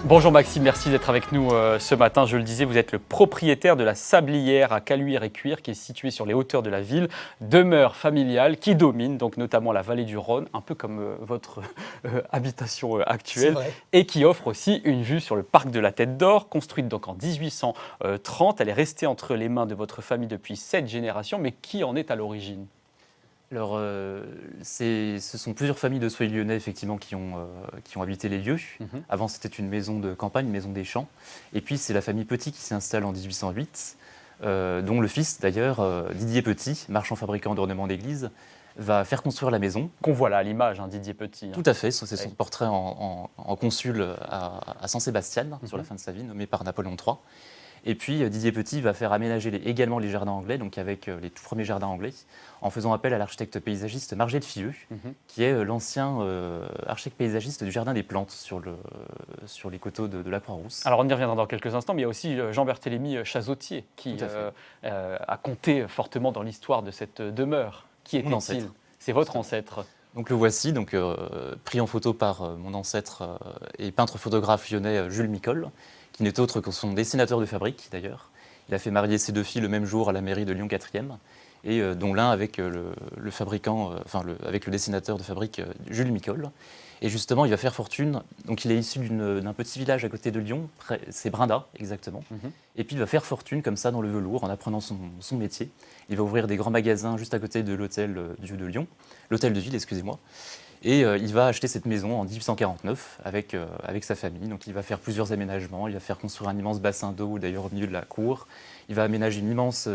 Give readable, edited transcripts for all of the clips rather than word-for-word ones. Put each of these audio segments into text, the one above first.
Bonjour Maxime, merci d'être avec nous ce matin. Je le disais, vous êtes le propriétaire de la Sablière à Caluire-et-Cuire qui est située sur les hauteurs de la ville. Demeure familiale qui domine donc notamment la vallée du Rhône, un peu comme votre habitation actuelle, et qui offre aussi une vue sur le parc de la Tête d'Or, construite donc en 1830. Elle est restée entre les mains de votre famille depuis 7 générations, mais qui en est à l'origine ? Alors, ce sont plusieurs familles de soyez lyonnais effectivement qui ont habité les lieux. Avant, c'était une maison de campagne, une maison des champs. Et puis, c'est la famille Petit qui s'installe en 1808, dont le fils, d'ailleurs, Didier Petit, marchand fabricant d'ornements d'église, va faire construire la maison. Qu'on voit là à l'image, Didier Petit. Tout à fait, c'est son portrait en consul à San Sebastian, sur la fin de sa vie, nommé par Napoléon III. Et puis Didier Petit va faire aménager également les jardins anglais, donc avec les tout premiers jardins anglais, en faisant appel à l'architecte paysagiste Margé de Filleux, qui est l'ancien architecte paysagiste du Jardin des Plantes sur les coteaux de la Croix-Rousse. Alors on y reviendra dans quelques instants, mais il y a aussi Jean-Barthélemy Chazotier qui a compté fortement dans l'histoire de cette demeure. Qui était-il ? C'est votre ancêtre. Donc le voici, pris en photo par mon ancêtre et peintre photographe lyonnais Jules Micol, qui n'est autre que son dessinateur de fabrique d'ailleurs. Il a fait marier ses deux filles le même jour à la mairie de Lyon 4e, et dont l'un avec le fabricant, avec le dessinateur de fabrique Jules Micol. Et justement, il va faire fortune. Donc il est issu d'un petit village à côté de Lyon, c'est Brinda exactement. Et puis il va faire fortune comme ça dans le velours en apprenant son métier. Il va ouvrir des grands magasins juste à côté de l'hôtel de Lyon, l'hôtel de ville, excusez-moi. Et il va acheter cette maison en 1849 avec sa famille. Donc il va faire plusieurs aménagements. Il va faire construire un immense bassin d'eau, d'ailleurs au milieu de la cour. Il va aménager une immense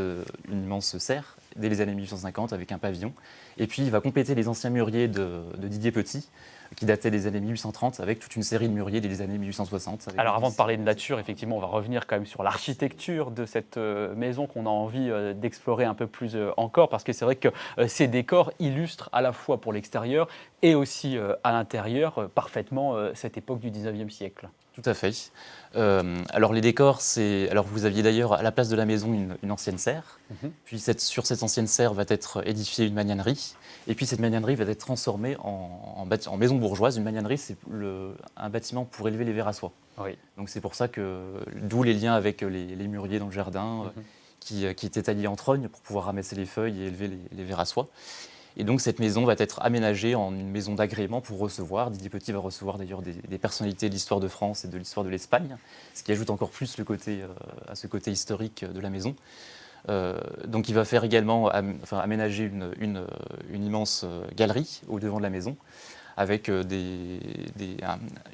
serre dès les années 1850 avec un pavillon. Et puis il va compléter les anciens mûriers de Didier Petit, qui dataient des années 1830, avec toute une série de mûriers dès les années 1860. Alors avant de parler de nature, effectivement, on va revenir quand même sur l'architecture de cette maison qu'on a envie d'explorer un peu plus encore, parce que c'est vrai que ces décors illustrent à la fois pour l'extérieur et aussi à l'intérieur parfaitement cette époque du 19e siècle. Tout à fait. Alors les décors, vous aviez d'ailleurs à la place de la maison une ancienne serre. Puis sur cette ancienne serre va être édifiée une magnanerie. Et puis cette magnanerie va être transformée en maison bourgeoise. Une magnanerie, c'est un bâtiment pour élever les vers à soie. Oui. Donc c'est pour ça d'où les liens avec les mûriers dans le jardin qui étaient taillés en trogne pour pouvoir ramasser les feuilles et élever les vers à soie. Et donc cette maison va être aménagée en une maison d'agrément pour recevoir. Didier Petit va recevoir d'ailleurs des personnalités de l'histoire de France et de l'histoire de l'Espagne, ce qui ajoute encore plus à ce côté historique de la maison. Donc il va faire également aménager une immense galerie au devant de la maison, avec une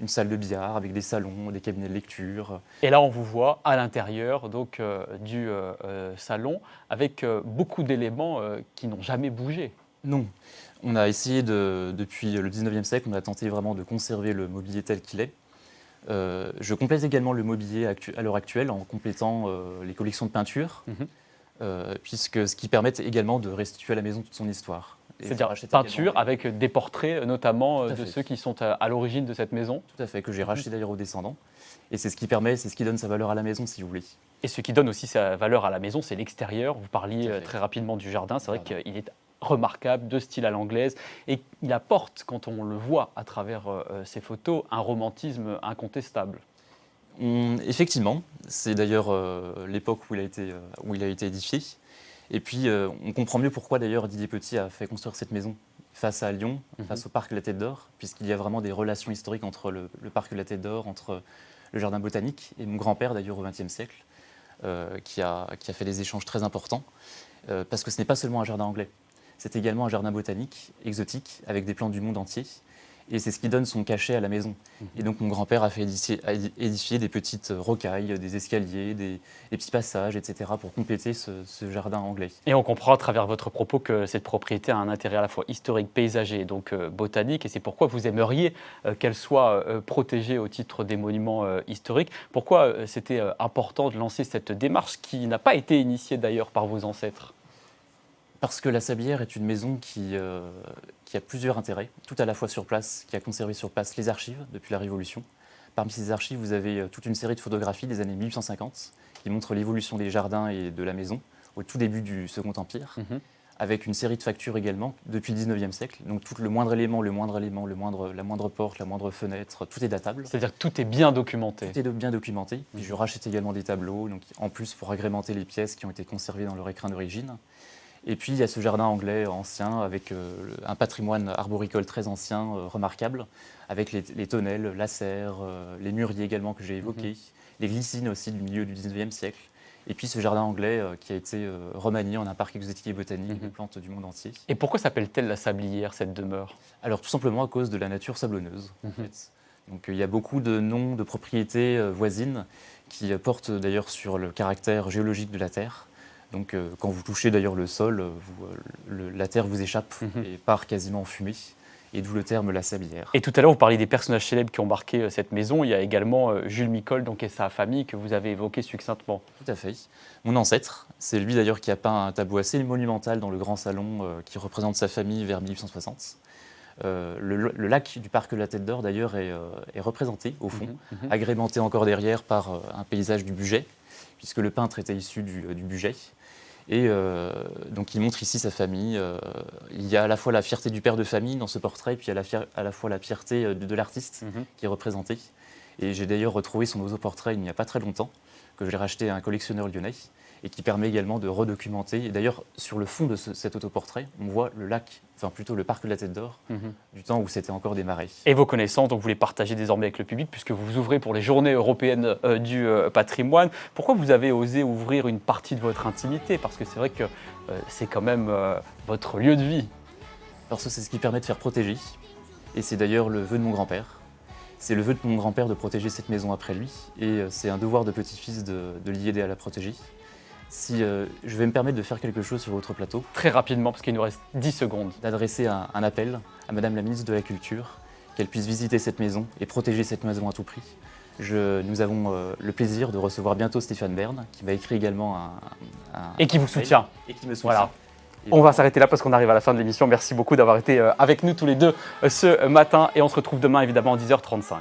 salle de billard, avec des salons, des cabinets de lecture. Et là, on vous voit à l'intérieur du salon, avec beaucoup d'éléments qui n'ont jamais bougé. Non. On a essayé, depuis le 19e siècle, on a tenté vraiment de conserver le mobilier tel qu'il est. Je complète également le mobilier à l'heure actuelle en complétant les collections de peintures, puisque ce qui permet également de restituer à la maison toute son histoire. C'est-à-dire peinture avec des portraits notamment de ceux qui sont à l'origine de cette maison. Tout à fait, que j'ai racheté d'ailleurs aux descendants. Et c'est ce qui donne sa valeur à la maison, si vous voulez. Et ce qui donne aussi sa valeur à la maison, c'est l'extérieur. Vous parliez très rapidement du jardin. C'est vrai qu'il est remarquable, de style à l'anglaise, et il apporte, quand on le voit à travers ces photos, un romantisme incontestable. Effectivement, c'est d'ailleurs l'époque où il a été édifié. Et puis on comprend mieux pourquoi d'ailleurs Didier Petit a fait construire cette maison face à Lyon, face au parc de la Tête d'Or, puisqu'il y a vraiment des relations historiques entre le parc de la Tête d'Or, entre le jardin botanique, et mon grand-père d'ailleurs au XXe siècle, qui a fait des échanges très importants, parce que ce n'est pas seulement un jardin anglais. C'est également un jardin botanique, exotique, avec des plantes du monde entier. Et c'est ce qui donne son cachet à la maison. Et donc mon grand-père a fait édifier des petites rocailles, des escaliers, des petits passages, etc. pour compléter ce jardin anglais. Et on comprend à travers votre propos que cette propriété a un intérêt à la fois historique, paysager et donc botanique. Et c'est pourquoi vous aimeriez qu'elle soit protégée au titre des monuments historiques. Pourquoi c'était important de lancer cette démarche qui n'a pas été initiée d'ailleurs par vos ancêtres ? Parce que la Sablière est une maison qui a plusieurs intérêts, tout à la fois sur place, qui a conservé sur place les archives depuis la Révolution. Parmi ces archives, vous avez toute une série de photographies des années 1850 qui montrent l'évolution des jardins et de la maison au tout début du Second Empire, avec une série de factures également depuis le 19e siècle. Donc tout le moindre élément, la moindre porte, la moindre fenêtre, tout est datable. C'est-à-dire que tout est bien documenté. Tout est bien documenté. Puis je rachète également des tableaux, donc en plus pour agrémenter les pièces qui ont été conservées dans leur écrin d'origine. Et puis il y a ce jardin anglais ancien avec un patrimoine arboricole très ancien, remarquable, avec les tonnelles, la serre, les mûriers également que j'ai évoqués, les glycines aussi du milieu du 19e siècle. Et puis ce jardin anglais qui a été remanié en un parc exotique et botanique de plantes du monde entier. Et pourquoi s'appelle-t-elle la Sablière, cette demeure? Alors tout simplement à cause de la nature sablonneuse. En fait. Donc il y a beaucoup de noms de propriétés voisines qui portent d'ailleurs sur le caractère géologique de la Terre. Donc quand vous touchez d'ailleurs le sol, la terre vous échappe et part quasiment en fumée. Et d'où le terme la sablière. Et tout à l'heure, vous parliez des personnages célèbres qui ont marqué cette maison. Il y a également Jules Micol donc, et sa famille que vous avez évoqué succinctement. Tout à fait. Mon ancêtre, c'est lui d'ailleurs qui a peint un tableau assez monumental dans le grand salon qui représente sa famille vers 1860. Le lac du parc de la Tête d'Or d'ailleurs est représenté au fond, agrémenté encore derrière par un paysage du Bugey, puisque le peintre était issu du Bugey. Et donc il montre ici sa famille. Il y a à la fois la fierté du père de famille dans ce portrait, puis à la fois la fierté de l'artiste qui est représenté. Et j'ai d'ailleurs retrouvé son autoportrait il n'y a pas très longtemps, que j'ai racheté à un collectionneur lyonnais, et qui permet également de redocumenter. Et d'ailleurs, sur le fond de cet autoportrait, on voit le lac, enfin plutôt le parc de la Tête d'Or, du temps où c'était encore des marais. Et vos connaissances, donc vous les partagez désormais avec le public, puisque vous vous ouvrez pour les Journées européennes du patrimoine. Pourquoi vous avez osé ouvrir une partie de votre intimité? Parce que c'est vrai que c'est quand même votre lieu de vie. Parce que c'est ce qui permet de faire protéger. Et c'est d'ailleurs le vœu de mon grand-père. C'est le vœu de mon grand-père de protéger cette maison après lui. Et c'est un devoir de petit-fils de l'y aider à la protéger. Si je vais me permettre de faire quelque chose sur votre plateau. Très rapidement, parce qu'il nous reste 10 secondes. D'adresser un appel à Madame la ministre de la Culture, qu'elle puisse visiter cette maison et protéger cette maison à tout prix. Nous avons le plaisir de recevoir bientôt Stéphane Bern, qui m'a écrit également et qui vous soutient. Et qui me soutient. Voilà. On va s'arrêter là parce qu'on arrive à la fin de l'émission. Merci beaucoup d'avoir été avec nous tous les deux ce matin et on se retrouve demain évidemment à 10h35.